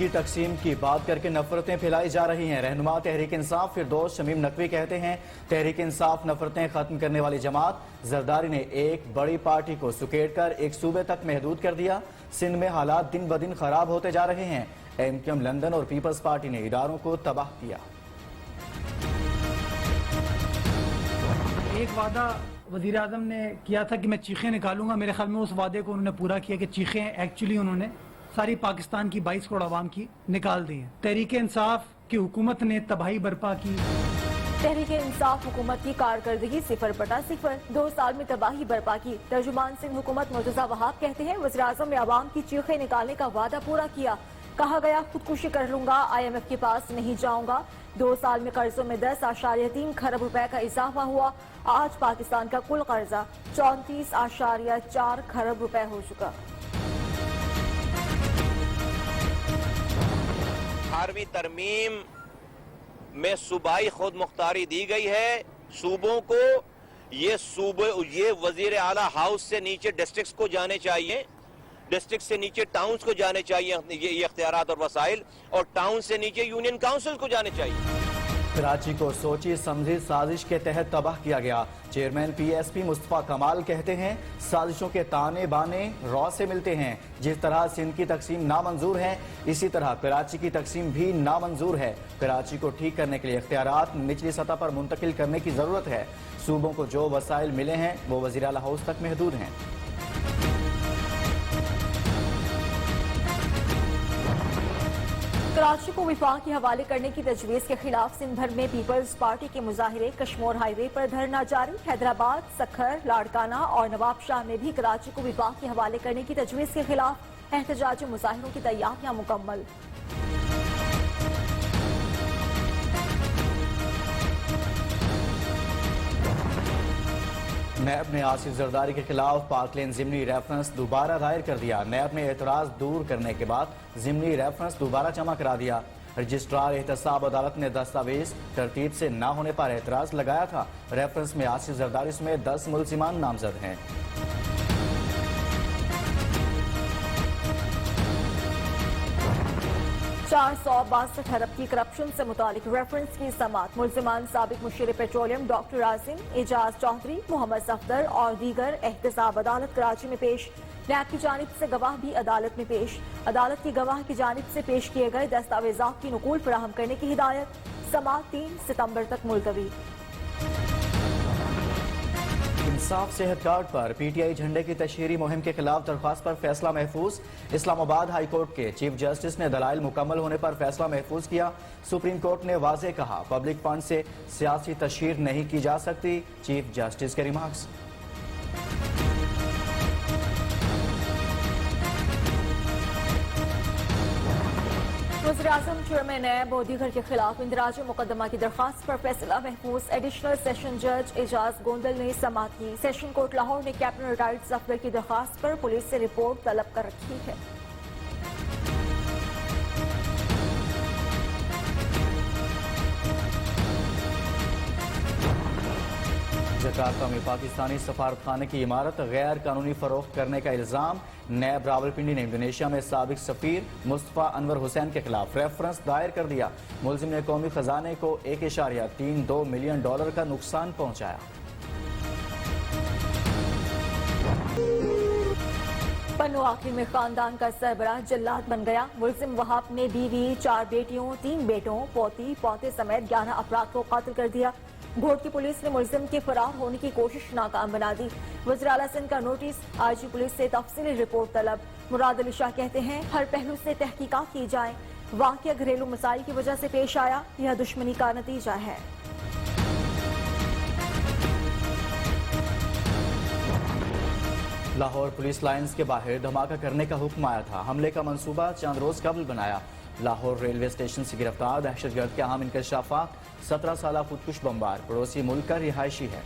کی تقسیم کی بات کر کے نفرتیں پھیلائی جا رہی ہیں۔ رہنما تحریک انصاف فردوس شمیم نقوی کہتے ہیں تحریک انصاف نفرتیں ختم کرنے والی جماعت۔ زرداری نے ایک بڑی پارٹی کو سکیڑ کر ایک صوبے تک محدود کر دیا۔ سندھ میں حالات دن بدن خراب ہوتے جا رہے ہیں۔ MQM لندن اور پیپلز پارٹی نے اداروں کو تباہ کیا۔ ایک وعدہ وزیر اعظم نے کیا تھا کہ میں چیخیں نکالوں گا، میرے خیال میں اس وعدے کو انہوں نے پورا کیا کہ چیخیں ایکچولی انہوں نے ساری پاکستان کی 22 کروڑ عوام کی نکال دی ہیں۔ تحریک انصاف کی حکومت نے تباہی برپا کی۔ تحریک انصاف حکومت کی کارکردگی 0/0، 2 سال میں تباہی برپا کی۔ ترجمان سنگھ حکومت مرتضی وہاب کہتے ہیں وزیر اعظم نے عوام کی چیخیں نکالنے کا وعدہ پورا کیا۔ کہا گیا خودکشی کر لوں گا، IMF کے پاس نہیں جاؤں گا۔ 2 سال میں قرضوں میں 10.3 کھرب روپے کا اضافہ ہوا۔ آج پاکستان کا کل قرضہ 34.4 کھرب روپے ہو چکا۔ 18ویں ترمیم میں صوبائی خود مختاری دی گئی ہے صوبوں کو۔ یہ وزیر اعلیٰ ہاؤس سے نیچے ڈسٹرکٹس کو جانے چاہیے، ڈسٹرکٹ سے نیچے ٹاؤنز کو جانے چاہیے یہ اختیارات اور وسائل، اور ٹاؤن سے نیچے یونین کاؤنسل کو جانے چاہیے۔ کراچی کو سوچی سمجھی سازش کے تحت تباہ کیا گیا۔ چیئرمین PSP مصطفیٰ کمال کہتے ہیں سازشوں کے تانے بانے رو سے ملتے ہیں۔ جس طرح سندھ کی تقسیم نامنظور ہے، اسی طرح کراچی کی تقسیم بھی نامنظور ہے۔ کراچی کو ٹھیک کرنے کے لیے اختیارات نچلی سطح پر منتقل کرنے کی ضرورت ہے۔ صوبوں کو جو وسائل ملے ہیں وہ وزیر اعلیٰ ہاؤس تک محدود ہیں۔ کراچی کو وفاق کے حوالے کرنے کی تجویز کے خلاف سندھ بھر میں پیپلز پارٹی کے مظاہرے۔ کشمور ہائی وے پر دھرنا جاری۔ حیدرآباد، سکھر، لاڑکانہ اور نواب شاہ میں بھی کراچی کو وفاق کے حوالے کرنے کی تجویز کے خلاف احتجاجی مظاہروں کی تیاریاں مکمل۔ نیب نے آصف زرداری کے خلاف پارک لین ضمنی ریفرنس دوبارہ دائر کر دیا۔ نیب نے اعتراض دور کرنے کے بعد ضمنی ریفرنس دوبارہ جمع کرا دیا۔ رجسٹرار احتساب عدالت نے دستاویز ترتیب سے نہ ہونے پر اعتراض لگایا تھا۔ ریفرنس میں آصف زرداری سمیت 10 ملزمان نامزد ہیں۔ 462 ارب کی کرپشن سے متعلق ریفرنس کی سماعت۔ ملزمان سابق مشیر پیٹرولیم ڈاکٹر عاصم، اعجاز چودھری، محمد صفدر اور دیگر احتساب عدالت کراچی میں پیش۔ نیب کی جانب سے گواہ بھی عدالت میں پیش۔ عدالت کی گواہ کی جانب سے پیش کیے گئے دستاویزات کی نقول فراہم کرنے کی ہدایت۔ سماعت 3 ستمبر تک ملتوی۔ انصاف صحت کارڈ پر PTI جھنڈے کی تشہیری مہم کے خلاف درخواست پر فیصلہ محفوظ۔ اسلام آباد ہائی کورٹ کے چیف جسٹس نے دلائل مکمل ہونے پر فیصلہ محفوظ کیا۔ سپریم کورٹ نے واضح کہا پبلک فنڈ سے سیاسی تشہیر نہیں کی جا سکتی۔ چیف جسٹس کے ریمارکس۔ وزیراعظم چیئرمین نیب اور دیگر کے خلاف اندراج مقدمہ کی درخواست پر فیصلہ محفوظ۔ ایڈیشنل سیشن جج اعجاز گوندل نے سماعت کی۔ سیشن کورٹ لاہور نے کیپٹن ریٹائرڈ صفدر کی درخواست پر پولیس سے رپورٹ طلب کر رکھی ہے۔ جکارتا میں پاکستانی سفارت خانے کی عمارت غیر قانونی فروخت کرنے کا الزام۔ نیب راولپنڈی نے انڈونیشیا میں سابق سفیر مصطفیٰ انور حسین کے خلاف ریفرنس دائر کر دیا۔ ملزم نے قومی خزانے کو $1.32 ملین کا نقصان پہنچایا۔ پنو آخر میں خاندان کا سربراہ جلاد بن گیا۔ ملزم وہاب نے بیوی، 4 بیٹیوں، 3 بیٹوں، پوتی پوتے سمیت 11 افراد کو قتل کر دیا۔ گھوٹ کی پولیس نے ملزم کے فرار ہونے کی کوشش ناکام بنا دی۔ وزیر اعلیٰ سندھ کا نوٹس، IG پولیس سے تفصیلی رپورٹ طلب۔ مراد علی شاہ کہتے ہیں ہر پہلو سے تحقیقات کی جائیں۔ واقعہ گھریلو مسائل کی وجہ سے پیش آیا، یہ دشمنی کا نتیجہ ہے۔ لاہور پولیس لائنز کے باہر دھماکہ کرنے کا حکم آیا تھا۔ حملے کا منصوبہ چند روز قبل بنایا۔ لاہور ریلوے اسٹیشن سے گرفتار دہشت گرد کے اہم انکشافات۔ 17 سالہ خودکش بمبار پڑوسی ملک کا رہائشی ہے۔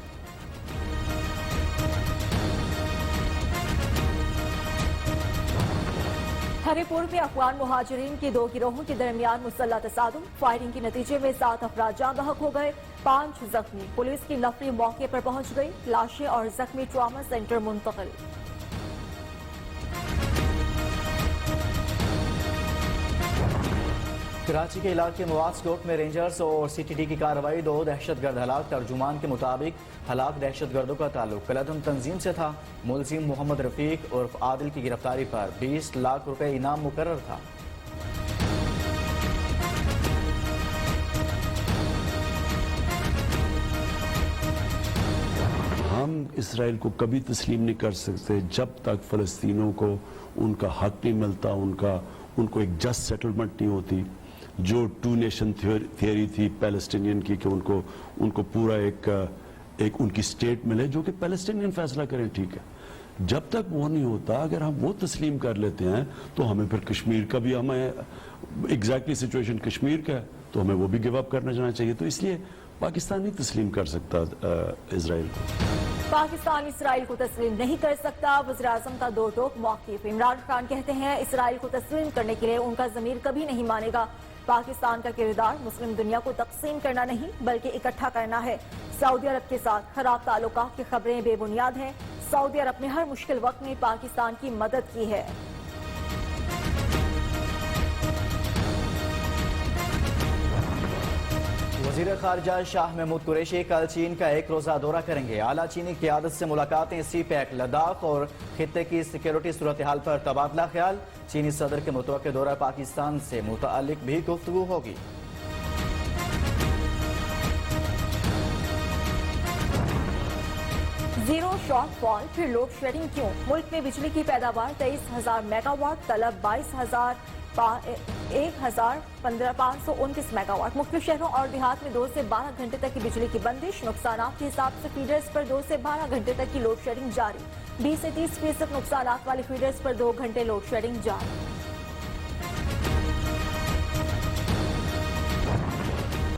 ہری پور میں افغان مہاجرین کے 2 گروہوں کے درمیان مسلح تصادم۔ فائرنگ کے نتیجے میں 7 افراد جاں بحق ہو گئے، 5 زخمی۔ پولیس کی نفری موقع پر پہنچ گئی، لاشیں اور زخمی ٹراما سینٹر منتقل۔ کراچی کے علاقے مواز کوٹ میں رینجرز اور سی ٹی ڈی کی کارروائی 2 دہشت گرد ہلاک. ترجمان کے مطابق ہلاک دہشت گردوں کا تعلق کلعدم تنظیم سے تھا. ملزم محمد رفیق عرف عادل کی گرفتاری پر 20 لاکھ روپے انعام مقرر تھا. ہم اسرائیل کو کبھی تسلیم نہیں کر سکتے جب تک فلسطینوں کو ان کا حق نہیں ملتا, ان کو ایک جسٹ سیٹلمنٹ نہیں ہوتی. جو 2 نیشن تھیوری تھی پیلسٹینین کی کہ ان کو پورا ایک ان کی سٹیٹ ملے جو کہ پیلسٹینین فیصلہ کریں, ٹھیک ہے. جب تک وہ نہیں ہوتا, اگر ہم وہ تسلیم کر لیتے ہیں تو ہمیں پھر کشمیر کا بھی, ہمیں ایگزیکٹلی سچویشن کشمیر کا ہے تو ہمیں وہ بھی گیو اپ کرنا چاہنا چاہیے. تو اس لیے پاکستان نہیں تسلیم کر سکتا اسرائیل کو. پاکستان اسرائیل کو تسلیم نہیں کر سکتا. وزیراعظم کا دو ٹوک موقف. عمران خان کہتے ہیں اسرائیل کو تسلیم کرنے کے لیے ان کا ضمیر کبھی نہیں مانے گا. پاکستان کا کردار مسلم دنیا کو تقسیم کرنا نہیں بلکہ اکٹھا کرنا ہے. سعودی عرب کے ساتھ خراب تعلقات کی خبریں بے بنیاد ہیں. سعودی عرب نے ہر مشکل وقت میں پاکستان کی مدد کی ہے. وزیر خارجہ شاہ محمود قریشی کل چین کا 1 روزہ دورہ کریں گے. اعلیٰ چینی قیادت سے ملاقاتیں, سی پیک, لداخ اور خطے کی سیکیورٹی صورتحال پر تبادلہ خیال. چینی صدر کے متوقع دورہ پاکستان سے متعلق بھی گفتگو ہوگی. زیرو شارٹ فال, پھر لوڈ شیڈنگ کیوں؟ ملک میں بجلی کی پیداوار 23,000 میگا واٹ, طلب 22,529 میگا واٹ. مختلف شہروں اور دیہات میں 2 سے 12 گھنٹے تک کی بجلی کی بندش. نقصانات کے حساب سے فیڈرز پر 2 سے 12 گھنٹے تک کی لوڈ شیڈنگ جاری. 20 سے 30% نقصانات والے فیڈرز پر 2 گھنٹے لوڈ شیڈنگ جاری.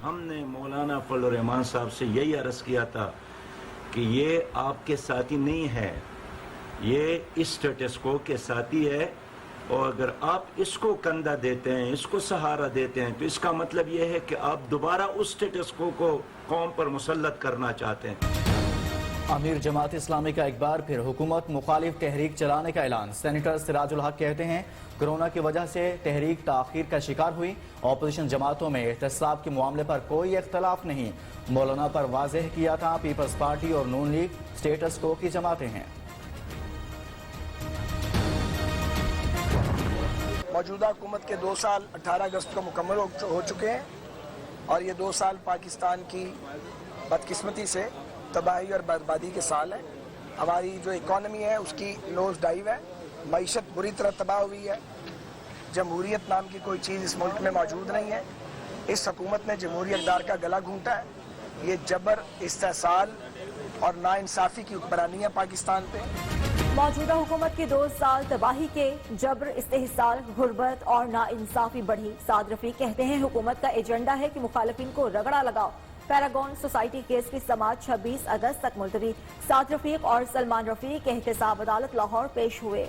ہم نے مولانا فضل الرحمان صاحب سے یہی عرض کیا تھا کہ یہ آپ کے ساتھی نہیں ہے, یہ اس سٹیٹس کو کے ساتھی ہے, اور اگر آپ اس کو کندھا دیتے ہیں, اس کو سہارا دیتے ہیں, تو اس کا مطلب یہ ہے کہ آپ دوبارہ اس سٹیٹس کو قوم پر مسلط کرنا چاہتے ہیں. امیر جماعت اسلامی کا ایک بار پھر حکومت مخالف تحریک چلانے کا اعلان. سینیٹر سراج الحق کہتے ہیں کرونا کی وجہ سے تحریک تاخیر کا شکار ہوئی. اپوزیشن جماعتوں میں احتساب کے معاملے پر کوئی اختلاف نہیں. مولانا پر واضح کیا تھا پیپلز پارٹی اور نون لیگ سٹیٹس کو کی جماعتیں ہیں. موجودہ حکومت کے 2 سال 18 اگست کو مکمل ہو چکے ہیں, اور یہ 2 سال پاکستان کی بدقسمتی سے تباہی اور بربادی کے سال ہیں. ہماری جو اکانومی ہے اس کی نوز ڈائیو ہے, معیشت بری طرح تباہ ہوئی ہے. جمہوریت نام کی کوئی چیز اس ملک میں موجود نہیں ہے. اس حکومت نے جمہوری اقدار کا گلا گھونٹا ہے. یہ جبر, استحصال اور ناانصافی کی حکمرانی ہے پاکستان پہ. موجودہ حکومت کے 2 سال تباہی کے, جبر, استحصال, غربت اور ناانصافی بڑھی. سعد رفیق کہتے ہیں حکومت کا ایجنڈا ہے کہ مخالفین کو رگڑا لگاؤ. پیراگون سوسائٹی کیس کی سماعت 26 اگست تک ملتوی. سعد رفیق اور سلمان رفیق احتساب عدالت لاہور پیش ہوئے.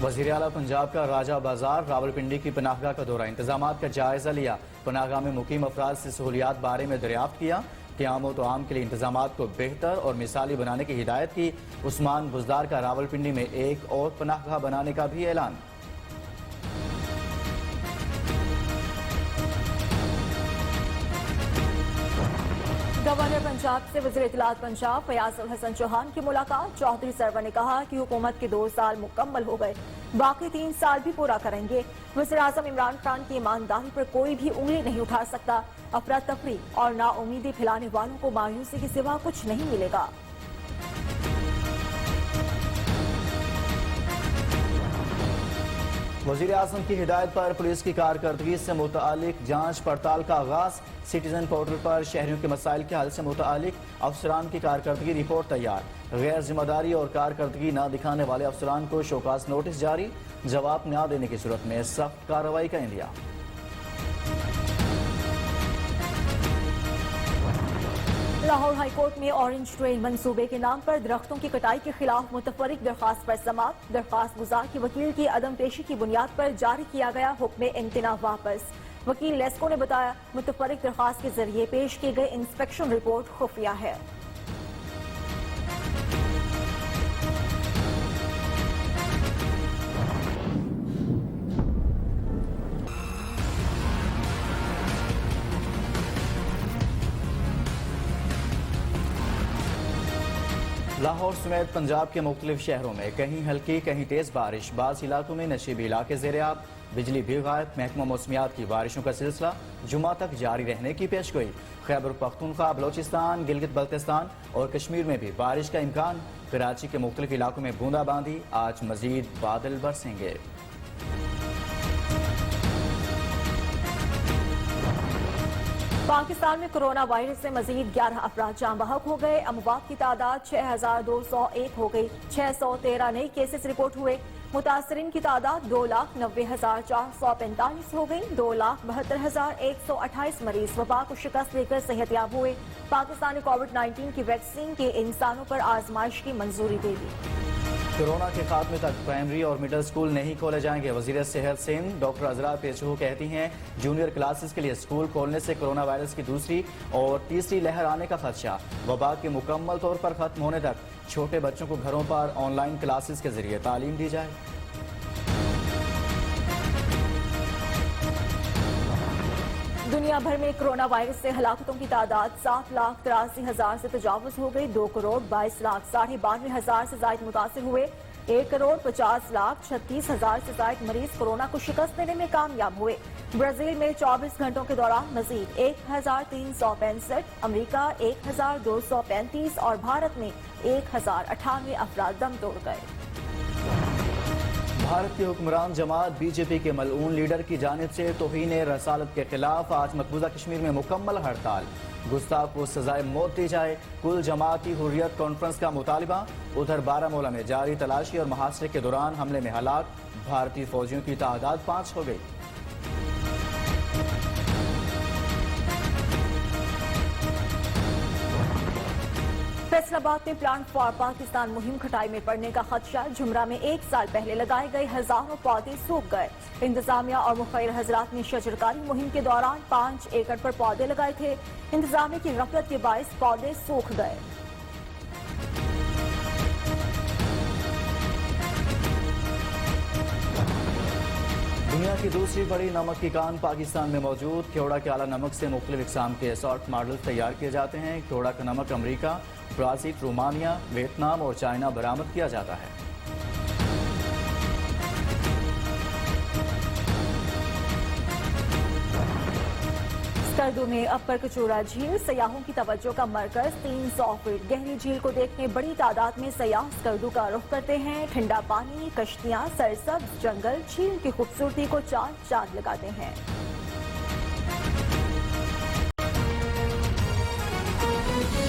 وزیر اعلیٰ پنجاب کا راجہ بازار راولپنڈی کی پناہ گاہ کا دورہ. انتظامات کا جائزہ لیا. پناہ گاہ میں مقیم افراد سے سہولیات بارے میں دریافت کیا. قیام و طعام کے لیے انتظامات کو بہتر اور مثالی بنانے کی ہدایت کی. عثمان بزدار کا راولپنڈی میں ایک اور پناہ گاہ بنانے کا بھی اعلان. گورنر پنجاب سے وزیر اطلاعات پنجاب فیاض الحسن چوہان کی ملاقات. چودھری سرور نے کہا کہ حکومت کے 2 سال مکمل ہو گئے, باقی 3 سال بھی پورا کریں گے. وزیراعظم عمران خان کی ایمانداری پر کوئی بھی انگلی نہیں اٹھا سکتا. افراتفری اور نا امیدی پھیلانے والوں کو مایوسی کے سوا کچھ نہیں ملے گا. وزیر اعظم کی ہدایت پر پولیس کی کارکردگی سے متعلق جانچ پڑتال کا آغاز. سٹیزن پورٹل پر شہریوں کے مسائل کے حل سے متعلق افسران کی کارکردگی رپورٹ تیار. غیر ذمہ داری اور کارکردگی نہ دکھانے والے افسران کو شوکاز نوٹس جاری. جواب نہ دینے کی صورت میں سخت کارروائی کا اندیا. لاہور ہائی کورٹ میں اورنج ٹرین منصوبے کے نام پر درختوں کی کٹائی کے خلاف متفرق درخواست پر سماعت. درخواست گزار کی وکیل کی عدم پیشی کی بنیاد پر جاری کیا گیا حکم امتناع واپس. وکیل لیسکو نے بتایا متفرق درخواست کے ذریعے پیش کی گئی انسپیکشن رپورٹ خفیہ ہے. لاہور سمیت پنجاب کے مختلف شہروں میں کہیں ہلکی کہیں تیز بارش، بعض علاقوں میں نشیبی علاقے زیر آب، بجلی بھی غائب۔ محکمہ موسمیات کی بارشوں کا سلسلہ جمعہ تک جاری رہنے کی پیشگوئی۔ خیبر پختونخوا، بلوچستان، گلگت بلتستان اور کشمیر میں بھی بارش کا امکان۔ کراچی کے مختلف علاقوں میں بوندا باندی، آج مزید بادل برسیں گے۔ پاکستان میں کرونا وائرس سے مزید 11 افراد جاں بحق ہو گئے۔ اموات کی تعداد 6201 ہو گئی۔ 613 نئے کیسز رپورٹ ہوئے۔ متاثرین کی تعداد 2,90,445 ہو گئی۔ 2,72,128 مریض وبا کو شکست دے کر صحت یاب ہوئے۔ پاکستان نے کووڈ-19 کی ویکسین کے انسانوں پر آزمائش کی منظوری دے دی۔ کورونا کے خاتمے تک پرائمری اور مڈل سکول نہیں کھولے جائیں گے۔ وزیر صحت سندھ ڈاکٹر عذرا پیچھو کہتی ہیں جونیئر کلاسز کے لیے سکول کھولنے سے کورونا وائرس کی دوسری اور تیسری لہر آنے کا خدشہ۔ وبا کے مکمل طور پر ختم ہونے تک چھوٹے بچوں کو گھروں پر آن لائن کلاسز کے ذریعے تعلیم دی جائے۔ دنیا بھر میں کرونا وائرس سے ہلاکتوں کی تعداد 7,83,000 سے تجاوز ہو گئی۔ 2,22,92,000 سے زائد متاثر ہوئے۔ 1,50,36,000 سے زائد مریض کورونا کو شکست دینے میں کامیاب ہوئے۔ برازیل میں 24 گھنٹوں کے دوران مزید 1,365، امریکہ 1,235 اور بھارت میں 1,098 افراد دم توڑ گئے۔ بھارت کی حکمران جماعت بی جے پی کے ملعون لیڈر کی جانب سے توہین رسالت کے خلاف آج مقبوضہ کشمیر میں مکمل ہڑتال۔ گستاخ کو سزائے موت دی جائے، کل جماعتی حریت کانفرنس کا مطالبہ۔ ادھر بارہمولہ میں جاری تلاشی اور محاصرے کے دوران حملے میں ہلاک بھارتی فوجیوں کی تعداد 5 ہو گئی۔ فیصل آباد میں پلانٹ فار پاکستان مہم کھٹائی میں پڑنے کا خدشہ۔ جمرہ میں 1 سال پہلے لگائے گئے ہزاروں پودے سوکھ گئے۔ انتظامیہ اور مخیر حضرات نے شجرکاری مہم کے دوران 5 ایکڑ پر پودے لگائے تھے۔ انتظامیہ کی غفلت کے باعث پودے سوکھ گئے۔ دنیا کی دوسری بڑی نمک کی کان پاکستان میں موجود۔ کیوڑا کے اعلیٰ نمک سے مختلف اقسام کے اسارٹ ماڈل تیار کیے جاتے ہیں۔ کیوڑا کا نمک امریکہ، برازیل، رومانیہ، ویتنام اور چائنا برآمد کیا جاتا ہے۔ اسکردو میں اپر کچورا جھیل سیاحوں کی توجہ کا مرکز۔ 300 فٹ گہری جھیل کو دیکھنے بڑی تعداد میں سیاح اسکردو کا رخ کرتے ہیں۔ ٹھنڈا پانی، کشتیاں، سرسبز جنگل جھیل کی خوبصورتی کو چار چاند لگاتے ہیں۔